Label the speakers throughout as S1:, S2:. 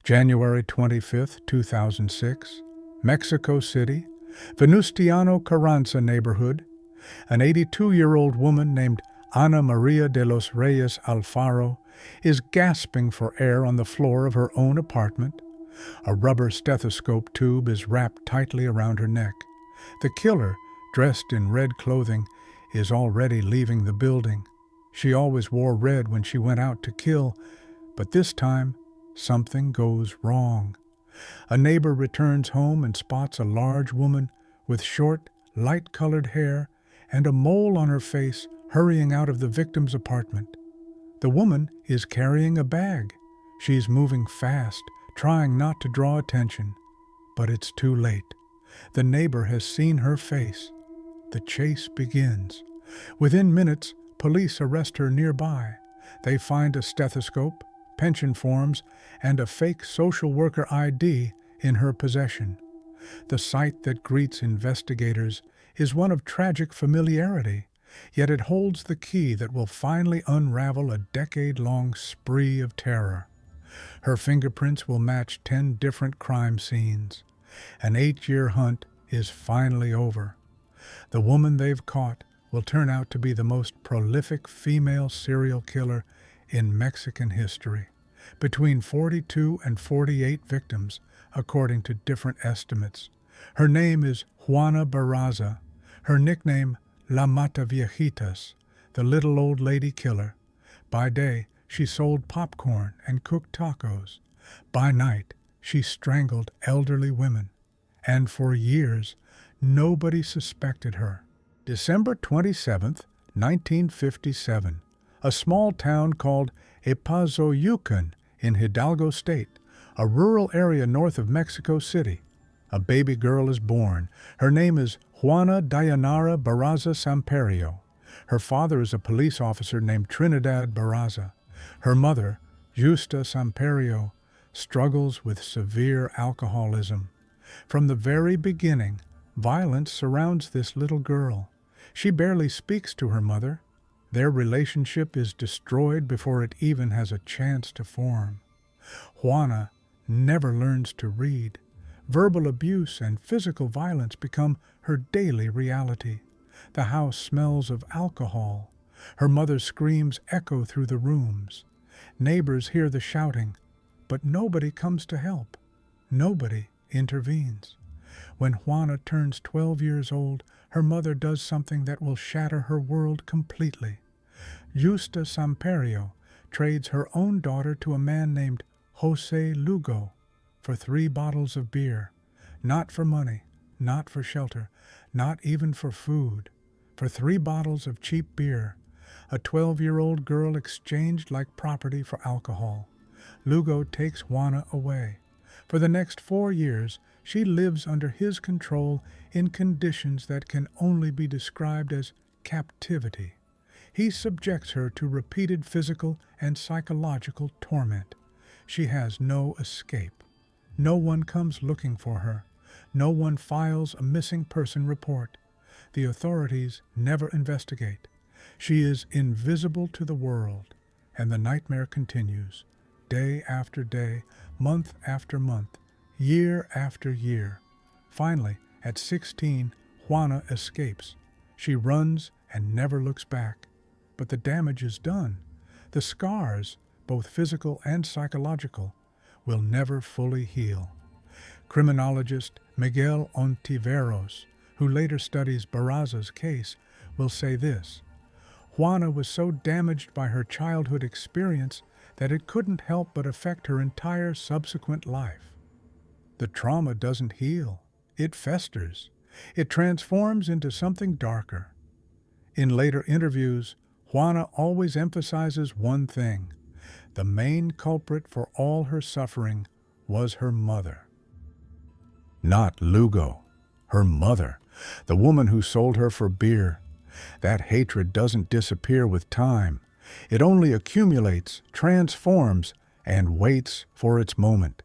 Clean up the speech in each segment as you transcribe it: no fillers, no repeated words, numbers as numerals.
S1: January 25, 2006, Mexico City, Venustiano Carranza neighborhood. An 82-year-old woman named Ana Maria de los Reyes Alfaro is gasping for air on the floor of her own apartment. A rubber stethoscope tube is wrapped tightly around her neck. The killer, dressed in red clothing, is already leaving the building. She always wore red when she went out to kill, but this time, something goes wrong. A neighbor returns home and spots a large woman with short, light-colored hair and a mole on her face hurrying out of the victim's apartment. The woman is carrying a bag. She's moving fast, trying not to draw attention. But it's too late. The neighbor has seen her face. The chase begins. Within minutes, police arrest her nearby. They find a stethoscope, pension forms, and a fake social worker ID in her possession. The sight that greets investigators is one of tragic familiarity, yet it holds the key that will finally unravel a decade-long spree of terror. Her fingerprints will match 10 different crime scenes. An 8-year hunt is finally over. The woman they've caught will turn out to be the most prolific female serial killer in Mexican history. Between 42 and 48 victims, according to different estimates. Her name is Juana Barraza. Her nickname, La Mataviejitas, the little old lady killer. By day, she sold popcorn and cooked tacos. By night, she strangled elderly women. And for years, nobody suspected her. December 27, 1957, a small town called Epazoyucan in Hidalgo State, a rural area north of Mexico City. A baby girl is born. Her name is Juana Dayanara Barraza Samperio. Her father is a police officer named Trinidad Barraza. Her mother, Justa Samperio, struggles with severe alcoholism. From the very beginning, violence surrounds this little girl. She barely speaks to her mother. Their relationship is destroyed before it even has a chance to form. Juana never learns to read. Verbal abuse and physical violence become her daily reality. The house smells of alcohol. Her mother's screams echo through the rooms. Neighbors hear the shouting, but nobody comes to help. Nobody intervenes. When Juana turns 12 years old, her mother does something that will shatter her world completely. Justa Samperio trades her own daughter to a man named Jose Lugo for 3 bottles of beer. Not for money, not for shelter, not even for food. For 3 bottles of cheap beer. A 12-year-old girl exchanged like property for alcohol. Lugo takes Juana away. For the next 4 years, she lives under his control in conditions that can only be described as captivity. He subjects her to repeated physical and psychological torment. She has no escape. No one comes looking for her. No one files a missing person report. The authorities never investigate. She is invisible to the world, and the nightmare continues, day after day, month after month, year after year. Finally, at 16, Juana escapes. She runs and never looks back. But the damage is done. The scars, both physical and psychological, will never fully heal. Criminologist Miguel Ontiveros, who later studies Barraza's case, will say this: Juana was so damaged by her childhood experience that it couldn't help but affect her entire subsequent life. The trauma doesn't heal. It festers. It transforms into something darker. In later interviews, Juana always emphasizes one thing: the main culprit for all her suffering was her mother. Not Lugo, her mother, the woman who sold her for beer. That hatred doesn't disappear with time. It only accumulates, transforms, and waits for its moment.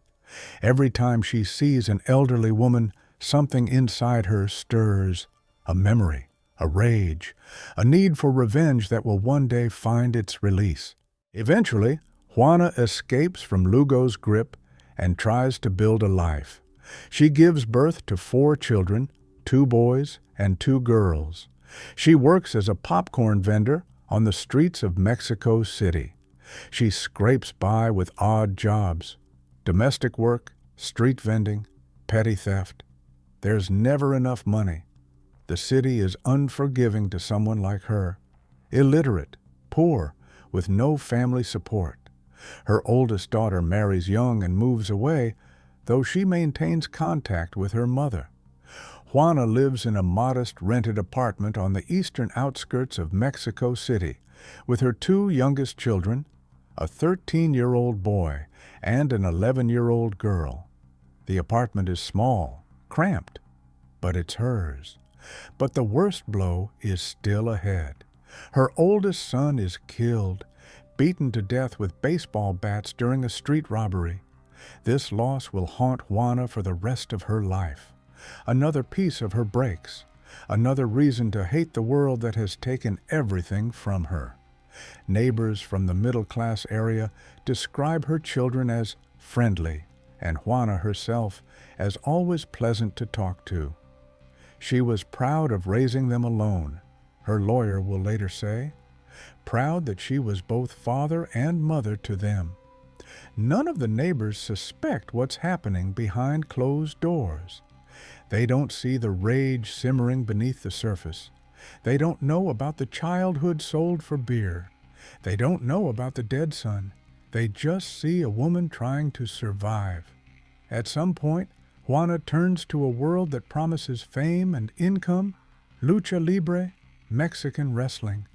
S1: Every time she sees an elderly woman, something inside her stirs, a memory, a rage, a need for revenge that will one day find its release. Eventually, Juana escapes from Lugo's grip and tries to build a life. She gives birth to 4 children, 2 boys and 2 girls. She works as a popcorn vendor on the streets of Mexico City. She scrapes by with odd jobs: domestic work, street vending, petty theft. There's never enough money. The city is unforgiving to someone like her. Illiterate, poor, with no family support. Her oldest daughter marries young and moves away, though she maintains contact with her mother. Juana lives in a modest rented apartment on the eastern outskirts of Mexico City with her 2 youngest children, a 13-year-old boy and an 11-year-old girl. The apartment is small, cramped, but it's hers. But the worst blow is still ahead. Her oldest son is killed, beaten to death with baseball bats during a street robbery. This loss will haunt Juana for the rest of her life. Another piece of her breaks, another reason to hate the world that has taken everything from her. Neighbors from the middle-class area describe her children as friendly, and Juana herself as always pleasant to talk to. She was proud of raising them alone, her lawyer will later say, proud that she was both father and mother to them. None of the neighbors suspect what's happening behind closed doors. They don't see the rage simmering beneath the surface. They don't know about the childhood sold for beer. They don't know about the dead son. They just see a woman trying to survive. At some point, Juana turns to a world that promises fame and income, lucha libre, Mexican wrestling.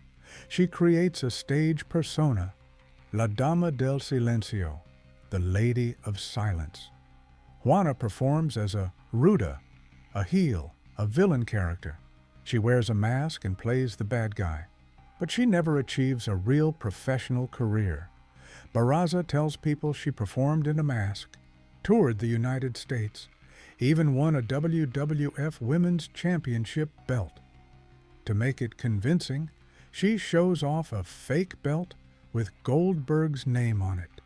S1: She creates a stage persona, La Dama del Silencio, the Lady of Silence. Juana performs as a ruda, a heel, a villain character. She wears a mask and plays the bad guy, but she never achieves a real professional career. Barraza tells people she performed in a mask, toured the United States, even won a WWF Women's Championship belt. To make it convincing, she shows off a fake belt with Goldberg's name on it.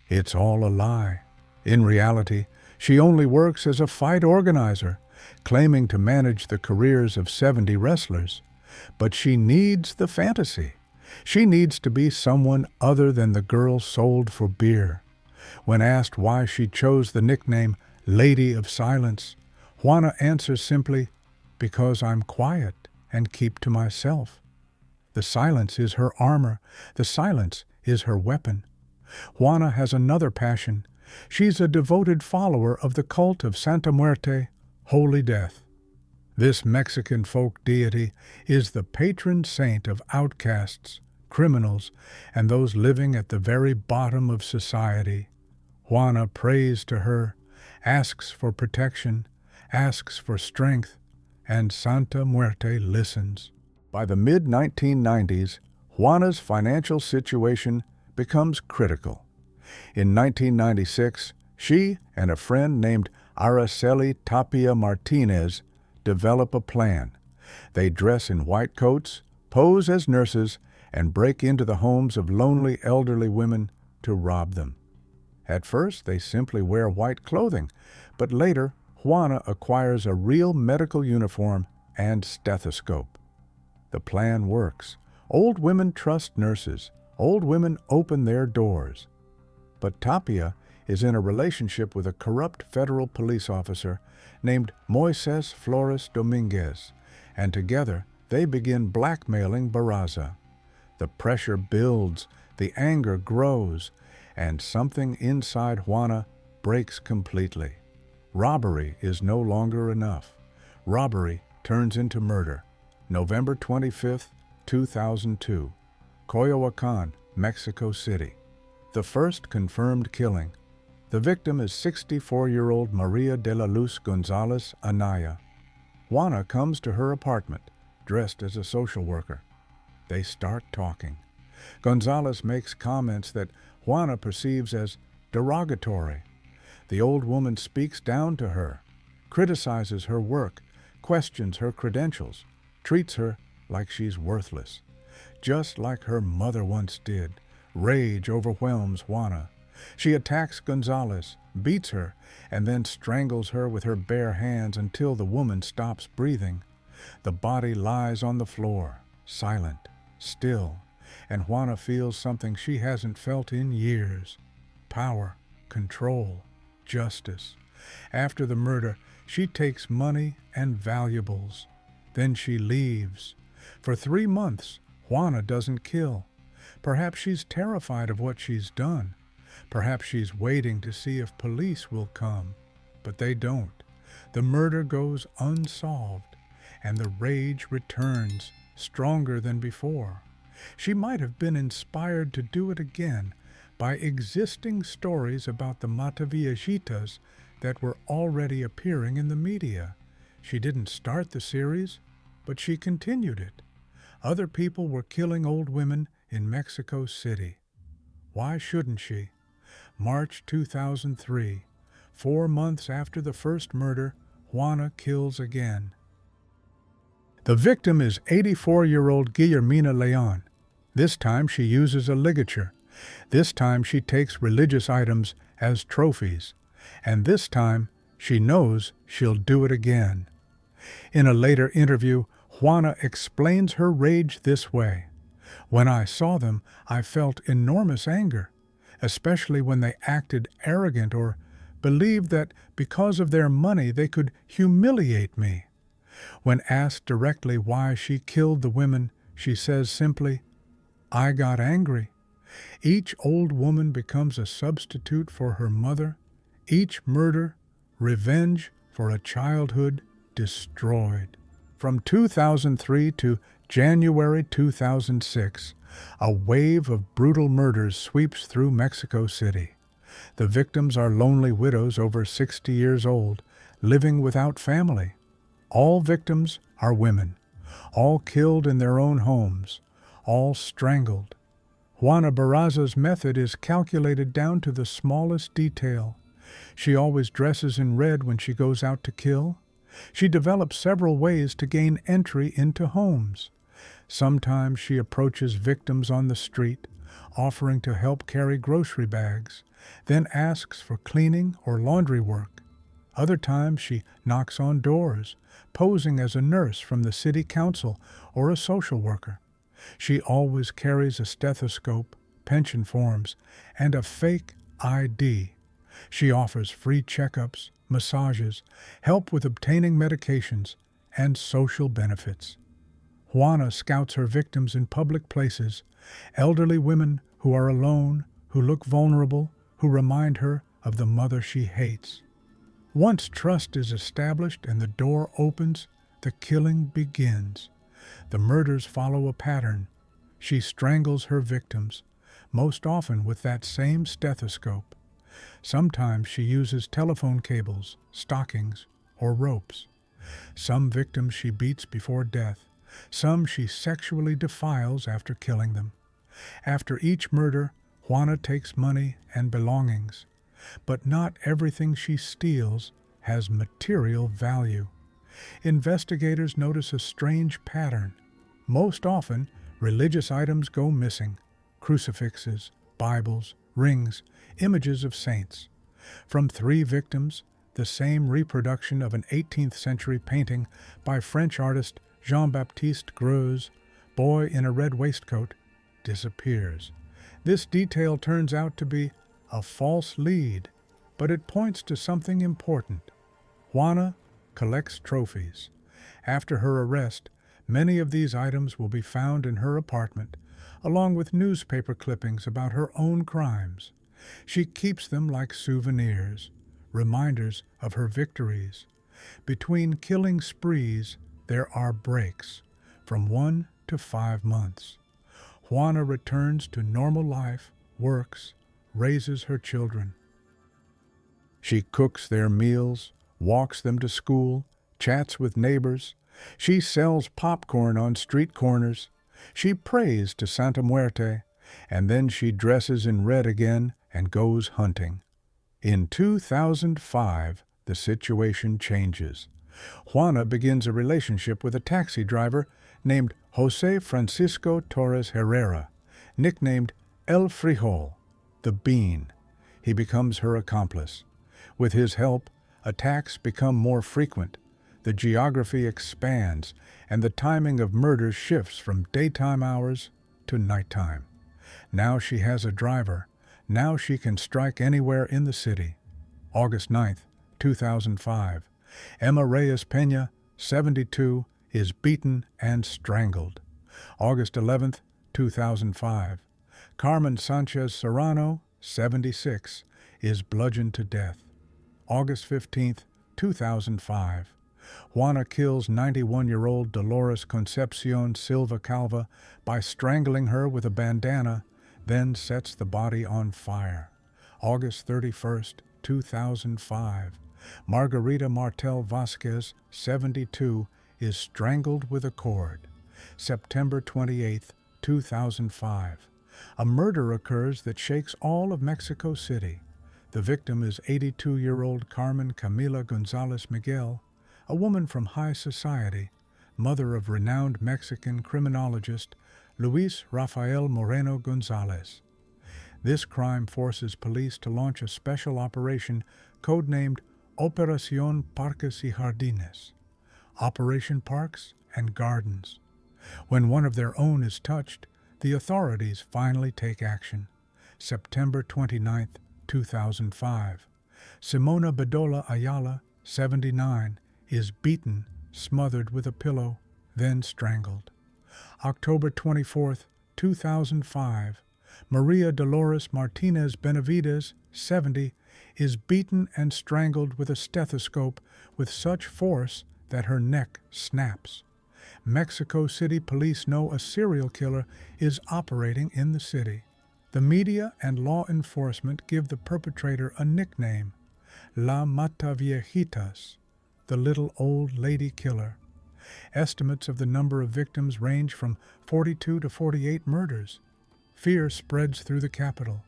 S1: It's all a lie. In reality, she only works as a fight organizer, claiming to manage the careers of 70 wrestlers. But she needs the fantasy. She needs to be someone other than the girl sold for beer. When asked why she chose the nickname Lady of Silence, Juana answers simply, "Because I'm quiet and keep to myself." The silence is her armor. The silence is her weapon. Juana has another passion. She's a devoted follower of the cult of Santa Muerte, Holy Death. This Mexican folk deity is the patron saint of outcasts, criminals, and those living at the very bottom of society. Juana prays to her, asks for protection, asks for strength, and Santa Muerte listens. By the mid-1990s, Juana's financial situation becomes critical. In 1996, she and a friend named Araceli Tapia Martinez develop a plan. They dress in white coats, pose as nurses, and break into the homes of lonely elderly women to rob them. At first, they simply wear white clothing, but later, Juana acquires a real medical uniform and stethoscope. The plan works. Old women trust nurses. Old women open their doors. But Tapia is in a relationship with a corrupt federal police officer named Moises Flores Dominguez, and together they begin blackmailing Barraza. The pressure builds, the anger grows, and something inside Juana breaks completely. Robbery is no longer enough. Robbery turns into murder. November 25, 2002, Coyoacán, Mexico City. The first confirmed killing. The victim is 64-year-old Maria de la Luz Gonzalez Anaya. Juana comes to her apartment, dressed as a social worker. They start talking. Gonzalez makes comments that Juana perceives as derogatory. The old woman speaks down to her, criticizes her work, questions her credentials, treats her like she's worthless. Just like her mother once did, rage overwhelms Juana. She attacks Gonzalez, beats her, and then strangles her with her bare hands until the woman stops breathing. The body lies on the floor, silent, still, and Juana feels something she hasn't felt in years: power, control, justice. After the murder, she takes money and valuables. Then she leaves. For 3 months, Juana doesn't kill. Perhaps she's terrified of what she's done. Perhaps she's waiting to see if police will come. But they don't. The murder goes unsolved, and the rage returns, stronger than before. She might have been inspired to do it again by existing stories about the Mataviejitas that were already appearing in the media. She didn't start the series, but she continued it. Other people were killing old women in Mexico City. Why shouldn't she? March 2003, 4 months after the first murder, Juana kills again. The victim is 84-year-old Guillermina Leon. This time she uses a ligature. This time she takes religious items as trophies. And this time she knows she'll do it again. In a later interview, Juana explains her rage this way: "When I saw them, I felt enormous anger, especially when they acted arrogant or believed that because of their money they could humiliate me." When asked directly why she killed the women, she says simply, "I got angry." Each old woman becomes a substitute for her mother. Each murder, revenge for a childhood destroyed. From 2003 to January 2006, a wave of brutal murders sweeps through Mexico City. The victims are lonely widows over 60 years old, living without family. All victims are women, all killed in their own homes, all strangled. Juana Barraza's method is calculated down to the smallest detail. She always dresses in red when she goes out to kill. She develops several ways to gain entry into homes. Sometimes she approaches victims on the street, offering to help carry grocery bags, then asks for cleaning or laundry work. Other times she knocks on doors, posing as a nurse from the city council or a social worker. She always carries a stethoscope, pension forms, and a fake ID. She offers free checkups, massages, help with obtaining medications, and social benefits. Juana scouts her victims in public places, elderly women who are alone, who look vulnerable, who remind her of the mother she hates. Once trust is established and the door opens, the killing begins. The murders follow a pattern. She strangles her victims, most often with that same stethoscope. Sometimes she uses telephone cables, stockings, or ropes. Some victims she beats before death. Some she sexually defiles after killing them. After each murder, Juana takes money and belongings. But not everything she steals has material value. Investigators notice a strange pattern. Most often, religious items go missing: crucifixes, Bibles, rings, images of saints. From 3 victims, the same reproduction of an 18th century painting by French artist Jean-Baptiste Greuze, Boy in a Red Waistcoat, disappears. This detail turns out to be a false lead, but it points to something important. Juana collects trophies. After her arrest, many of these items will be found in her apartment, along with newspaper clippings about her own crimes. She keeps them like souvenirs, reminders of her victories. Between killing sprees, there are breaks, from 1 to 5 months. Juana returns to normal life, works, raises her children. She cooks their meals, walks them to school, chats with neighbors. She sells popcorn on street corners. She prays to Santa Muerte, and then she dresses in red again and goes hunting. In 2005, the situation changes. Juana begins a relationship with a taxi driver named Jose Francisco Torres Herrera, nicknamed El Frijol, the Bean. He becomes her accomplice. With his help, attacks become more frequent, the geography expands, and the timing of murders shifts from daytime hours to nighttime. Now she has a driver. Now she can strike anywhere in the city. August 9th, 2005. Emma Reyes Peña, 72, is beaten and strangled. August 11th, 2005. Carmen Sanchez Serrano, 76, is bludgeoned to death. August 15th, 2005. Juana kills 91-year-old Dolores Concepcion Silva Calva by strangling her with a bandana, then sets the body on fire. August 31st, 2005. Margarita Martel Vasquez, 72, is strangled with a cord. September 28th, 2005. A murder occurs that shakes all of Mexico City. The victim is 82-year-old Carmen Camila Gonzalez Miguel, a woman from high society, mother of renowned Mexican criminologist Luis Rafael Moreno Gonzalez. This crime forces police to launch a special operation codenamed Operación Parques y Jardines, Operation Parks and Gardens. When one of their own is touched, the authorities finally take action. September 29th, 2005. Simona Bedolla Ayala, 79, is beaten, smothered with a pillow, then strangled. October 24th, 2005. Maria Dolores Martinez Benavides, 70, is beaten and strangled with a stethoscope with such force that her neck snaps. Mexico City police know a serial killer is operating in the city. The media and law enforcement give the perpetrator a nickname, La Mataviejitas, the little old lady killer. Estimates of the number of victims range from 42 to 48 murders. Fear spreads through the capital.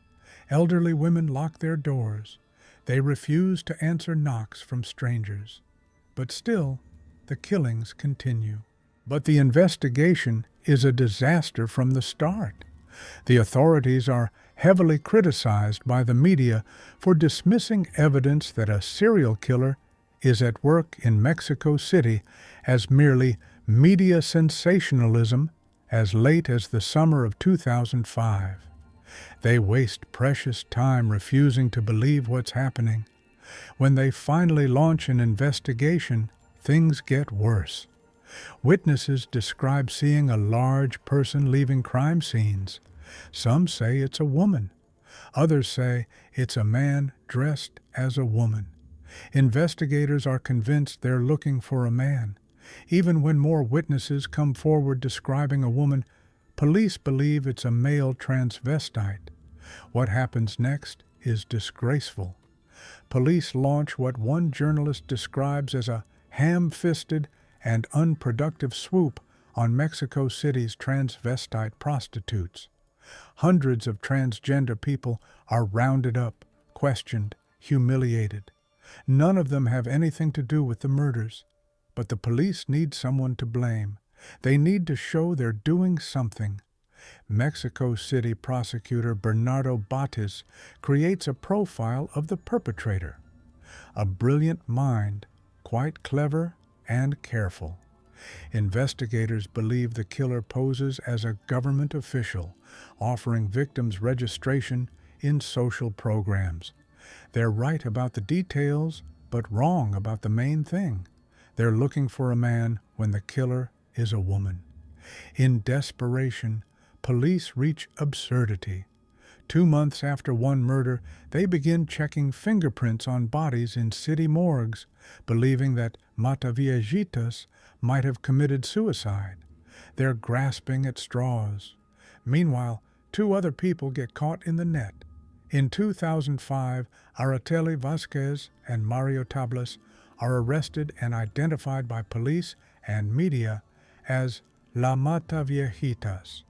S1: Elderly women lock their doors. They refuse to answer knocks from strangers. But still, the killings continue. But the investigation is a disaster from the start. The authorities are heavily criticized by the media for dismissing evidence that a serial killer is at work in Mexico City as merely media sensationalism as late as the summer of 2005. They waste precious time refusing to believe what's happening. When they finally launch an investigation, things get worse. Witnesses describe seeing a large person leaving crime scenes. Some say it's a woman. Others say it's a man dressed as a woman. Investigators are convinced they're looking for a man. Even when more witnesses come forward describing a woman, police believe it's a male transvestite. What happens next is disgraceful. Police launch what one journalist describes as a ham-fisted and unproductive swoop on Mexico City's transvestite prostitutes. Hundreds of transgender people are rounded up, questioned, humiliated. None of them have anything to do with the murders, but the police need someone to blame. They need to show they're doing something. Mexico City prosecutor Bernardo Batis creates a profile of the perpetrator. A brilliant mind, quite clever and careful. Investigators believe the killer poses as a government official, offering victims registration in social programs. They're right about the details, but wrong about the main thing. They're looking for a man when the killer is a woman. In desperation, police reach absurdity. 2 months after one murder, they begin checking fingerprints on bodies in city morgues, believing that Mataviejitas might have committed suicide. They're grasping at straws. Meanwhile, 2 other people get caught in the net. In 2005, Araceli Vasquez and Mario Tablas are arrested and identified by police and media as La Mataviejitas.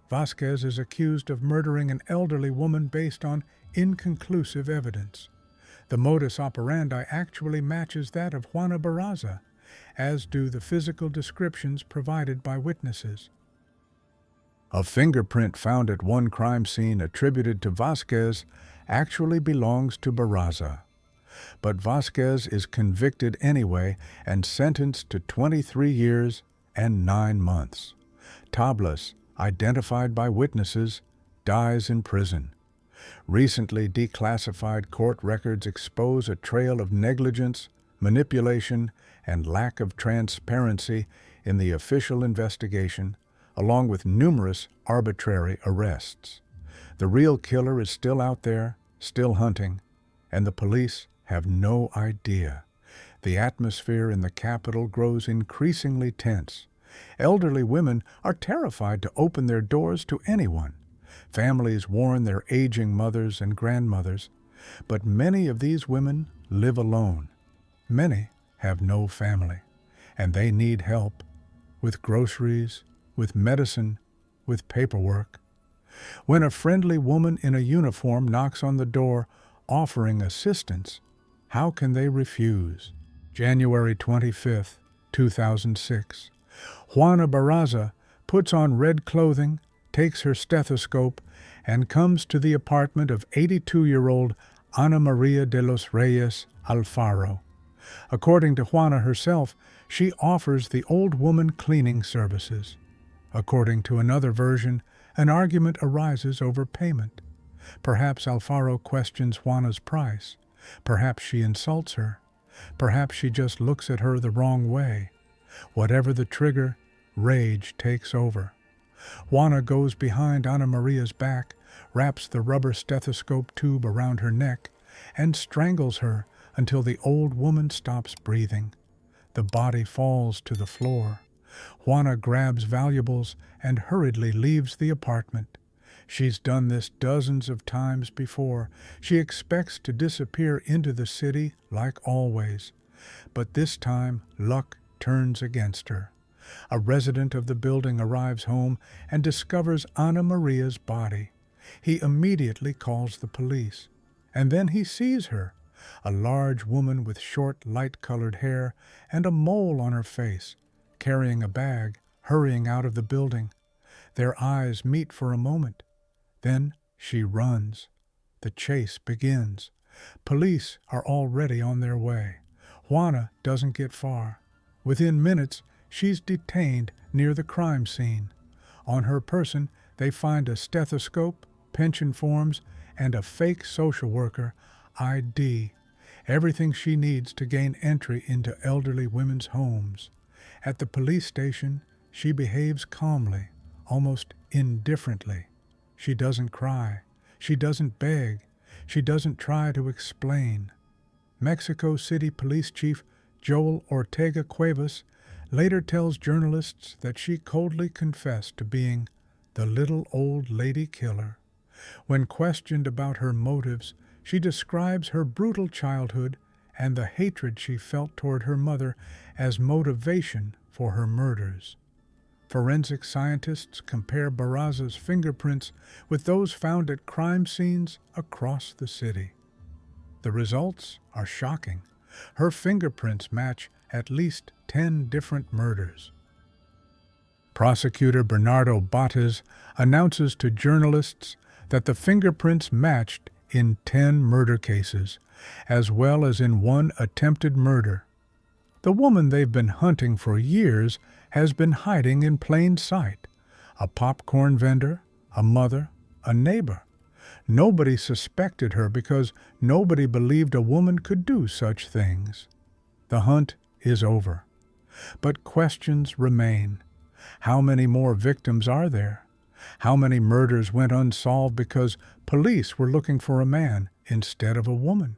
S1: Vasquez is accused of murdering an elderly woman based on inconclusive evidence. The modus operandi actually matches that of Juana Barraza, as do the physical descriptions provided by witnesses. A fingerprint found at one crime scene attributed to Vasquez actually belongs to Barraza. But Vasquez is convicted anyway and sentenced to 23 years and 9 months. Tablas, identified by witnesses, dies in prison. Recently declassified court records expose a trail of negligence, manipulation, and lack of transparency in the official investigation, along with numerous arbitrary arrests. The real killer is still out there, still hunting, and the police have no idea. The atmosphere in the capital grows increasingly tense. Elderly women are terrified to open their doors to anyone. Families warn their aging mothers and grandmothers, but many of these women live alone. Many have no family, and they need help with groceries, with medicine, with paperwork. When a friendly woman in a uniform knocks on the door offering assistance, how can they refuse? January 25th, 2006. Juana Barraza puts on red clothing, takes her stethoscope, and comes to the apartment of 82-year-old Ana Maria de los Reyes Alfaro. According to Juana herself, she offers the old woman cleaning services. According to another version, an argument arises over payment. Perhaps Alfaro questions Juana's price. Perhaps she insults her. Perhaps she just looks at her the wrong way. Whatever the trigger, rage takes over. Juana goes behind Ana Maria's back, wraps the rubber stethoscope tube around her neck, and strangles her until the old woman stops breathing. The body falls to the floor. Juana grabs valuables and hurriedly leaves the apartment. She's done this dozens of times before. She expects to disappear into the city like always. But this time, luck turns against her. A resident of the building arrives home and discovers Ana Maria's body. He immediately calls the police. And then he sees her, a large woman with short, light-colored hair and a mole on her face, carrying a bag, hurrying out of the building. Their eyes meet for a moment. Then she runs. The chase begins. Police are already on their way. Juana doesn't get far. Within minutes, she's detained near the crime scene. On her person, they find a stethoscope, pension forms, and a fake social worker ID, everything she needs to gain entry into elderly women's homes. At the police station, she behaves calmly, almost indifferently. She doesn't cry. She doesn't beg. She doesn't try to explain. Mexico City Police Chief Joel Ortega Cuevas later tells journalists that she coldly confessed to being the little old lady killer. When questioned about her motives, she describes her brutal childhood and the hatred she felt toward her mother as motivation for her murders. Forensic scientists compare Barraza's fingerprints with those found at crime scenes across the city. The results are shocking. Her fingerprints match at least 10 different murders. Prosecutor Bernardo Bates announces to journalists that the fingerprints matched in 10 murder cases, as well as in one attempted murder. The woman they've been hunting for years has been hiding in plain sight. A popcorn vendor, a mother, a neighbor. Nobody suspected her because nobody believed a woman could do such things. The hunt is over. But questions remain. How many more victims are there? How many murders went unsolved because police were looking for a man instead of a woman?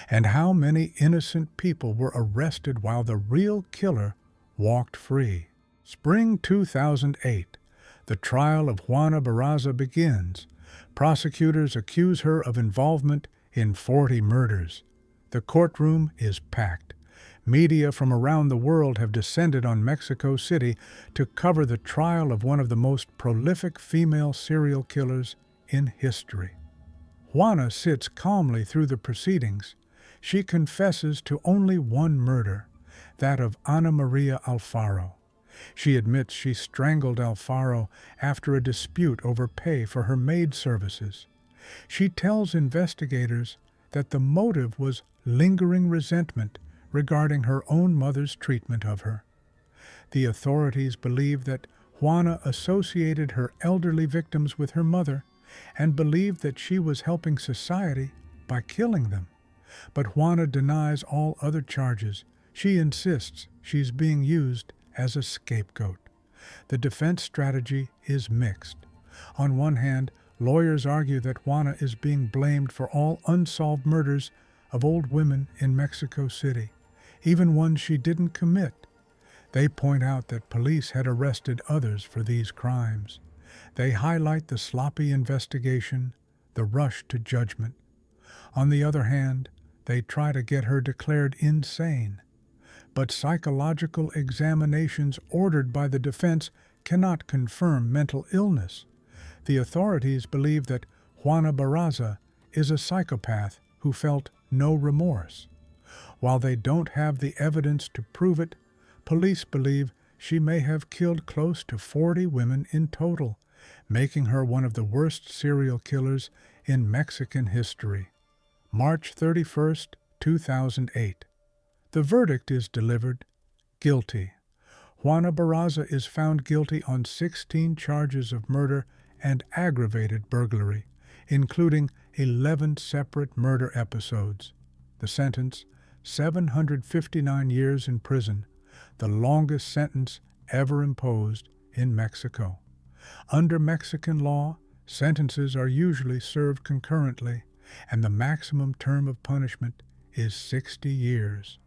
S1: And how many innocent people were arrested while the real killer walked free? Spring 2008, the trial of Juana Barraza begins. Prosecutors accuse her of involvement in 40 murders. The courtroom is packed. Media from around the world have descended on Mexico City to cover the trial of one of the most prolific female serial killers in history. Juana sits calmly through the proceedings. She confesses to only one murder, that of Ana Maria Alfaro. She admits she strangled Alfaro after a dispute over pay for her maid services. She tells investigators that the motive was lingering resentment regarding her own mother's treatment of her. The authorities believe that Juana associated her elderly victims with her mother and believed that she was helping society by killing them. But Juana denies all other charges. She insists she's being used as a scapegoat. The defense strategy is mixed. On one hand, lawyers argue that Juana is being blamed for all unsolved murders of old women in Mexico City, even ones she didn't commit. They point out that police had arrested others for these crimes. They highlight the sloppy investigation, the rush to judgment. On the other hand, they try to get her declared insane. But psychological examinations ordered by the defense cannot confirm mental illness. The authorities believe that Juana Barraza is a psychopath who felt no remorse. While they don't have the evidence to prove it, police believe she may have killed close to 40 women in total, making her one of the worst serial killers in Mexican history. March 31, 2008. The verdict is delivered: guilty. Juana Barraza is found guilty on 16 charges of murder and aggravated burglary, including 11 separate murder episodes. The sentence: 759 years in prison, the longest sentence ever imposed in Mexico. Under Mexican law, sentences are usually served concurrently, and the maximum term of punishment is 60 years.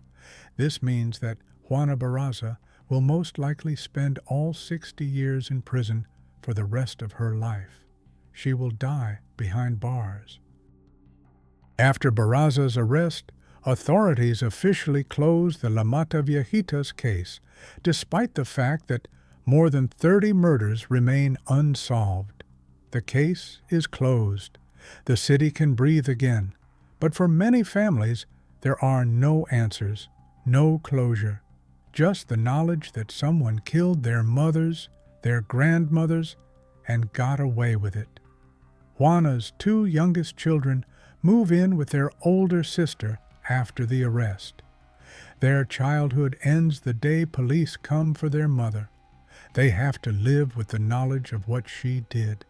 S1: This means that Juana Barraza will most likely spend all 60 years in prison for the rest of her life. She will die behind bars. After Barraza's arrest, authorities officially closed the Mataviejitas case, despite the fact that more than 30 murders remain unsolved. The case is closed. The city can breathe again, but for many families, there are no answers, no closure, just the knowledge that someone killed their mothers, their grandmothers, and got away with it. Juana's 2 youngest children move in with their older sister after the arrest. Their childhood ends the day police come for their mother. They have to live with the knowledge of what she did.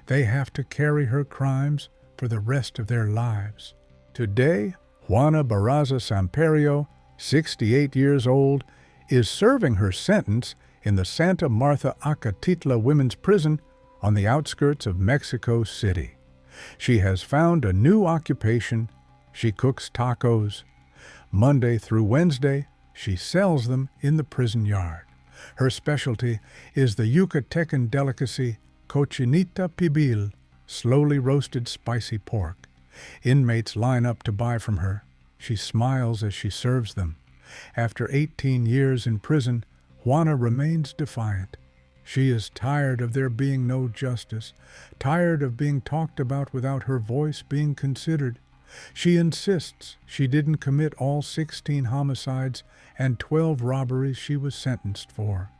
S1: They have to carry her crimes for the rest of their lives. Today, Juana Barraza Samperio, 68 years old, is serving her sentence in the Santa Martha Acatitla Women's Prison on the outskirts of Mexico City. She has found a new occupation. She cooks tacos. Monday through Wednesday, she sells them in the prison yard. Her specialty is the Yucatecan delicacy cochinita pibil, slowly roasted spicy pork. Inmates line up to buy from her. She smiles as she serves them. After 18 years in prison, Juana remains defiant. She is tired of there being no justice, tired of being talked about without her voice being considered. She insists she didn't commit all 16 homicides and 12 robberies she was sentenced for.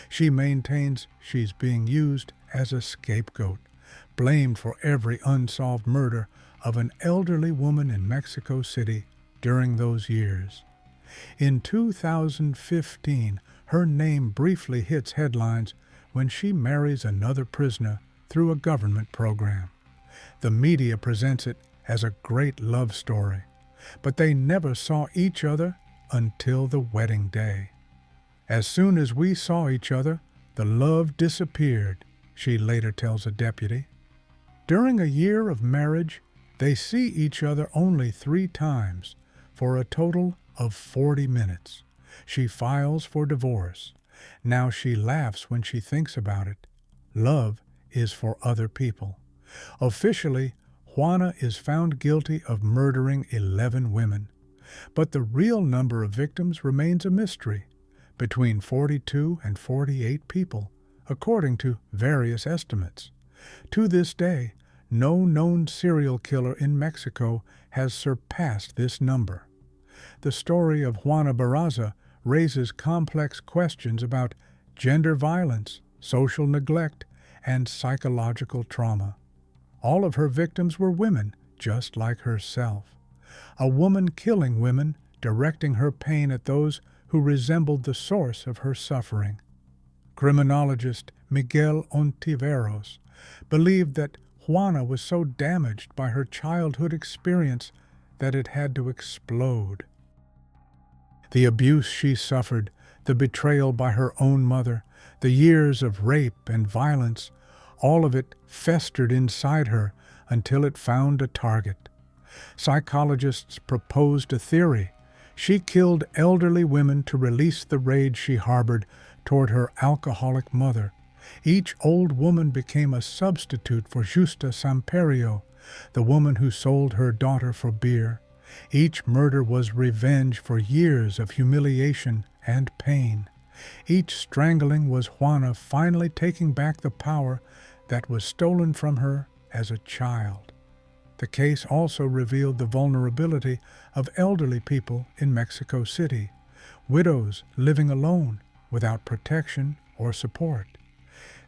S1: She maintains she's being used as a scapegoat, blamed for every unsolved murder of an elderly woman in Mexico City during those years. In 2015, her name briefly hits headlines when she marries another prisoner through a government program. The media presents it as a great love story, but they never saw each other until the wedding day. As soon as we saw each other, the love disappeared, she later tells a deputy. During a year of marriage, they see each other only 3 times, for a total of 40 minutes. She files for divorce. Now she laughs when she thinks about it. Love is for other people. Officially, Juana is found guilty of murdering 11 women. But the real number of victims remains a mystery, between 42 and 48 people, according to various estimates. To this day, no known serial killer in Mexico has surpassed this number. The story of Juana Barraza raises complex questions about gender violence, social neglect, and psychological trauma. All of her victims were women, just like herself. A woman killing women, directing her pain at those who resembled the source of her suffering. Criminologist Miguel Ontiveros believed that Juana was so damaged by her childhood experience that it had to explode. The abuse she suffered, the betrayal by her own mother, the years of rape and violence, all of it festered inside her until it found a target. Psychologists proposed a theory. She killed elderly women to release the rage she harbored toward her alcoholic mother. Each old woman became a substitute for Justa Samperio, the woman who sold her daughter for beer. Each murder was revenge for years of humiliation and pain. Each strangling was Juana finally taking back the power that was stolen from her as a child. The case also revealed the vulnerability of elderly people in Mexico City, widows living alone without protection or support.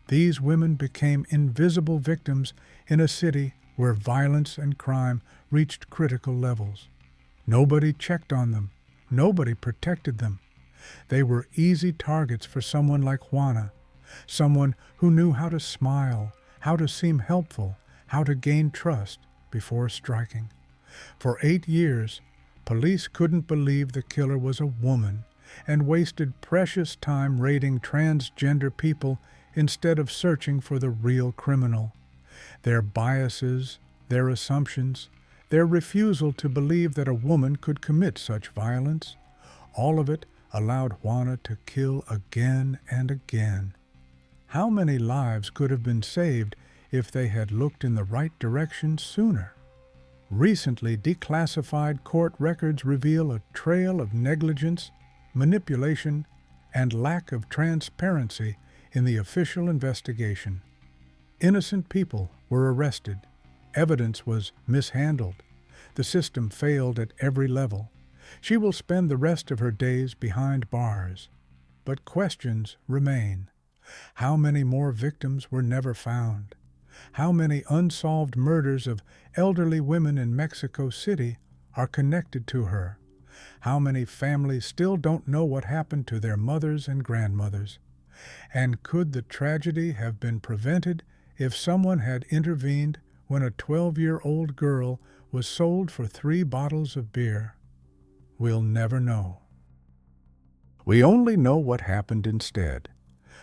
S1: These women became invisible victims in a city where violence and crime reached critical levels. Nobody checked on them. Nobody protected them. They were easy targets for someone like Juana, someone who knew how to smile, how to seem helpful, how to gain trust before striking. For 8 years, police couldn't believe the killer was a woman and wasted precious time raiding transgender people instead of searching for the real criminal. Their biases, their assumptions, their refusal to believe that a woman could commit such violence, all of it allowed Juana to kill again and again. How many lives could have been saved if they had looked in the right direction sooner? Recently declassified court records reveal a trail of negligence, manipulation, and lack of transparency in the official investigation. Innocent people were arrested. Evidence was mishandled. The system failed at every level. She will spend the rest of her days behind bars. But questions remain. How many more victims were never found? How many unsolved murders of elderly women in Mexico City are connected to her? How many families still don't know what happened to their mothers and grandmothers? And could the tragedy have been prevented if someone had intervened when a 12-year-old girl was sold for 3 bottles of beer? We'll never know. We only know what happened instead.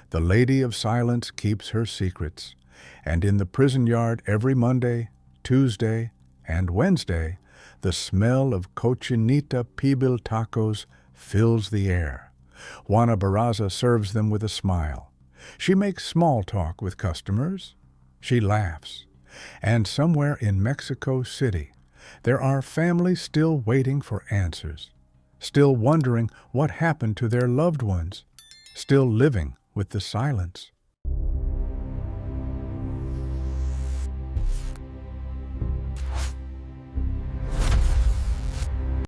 S1: The Lady of Silence keeps her secrets, and in the prison yard every Monday, Tuesday, and Wednesday, the smell of cochinita pibil tacos fills the air. Juana Barraza serves them with a smile. She makes small talk with customers. She laughs. And somewhere in Mexico City, there are families still waiting for answers, still wondering what happened to their loved ones, still living with the silence.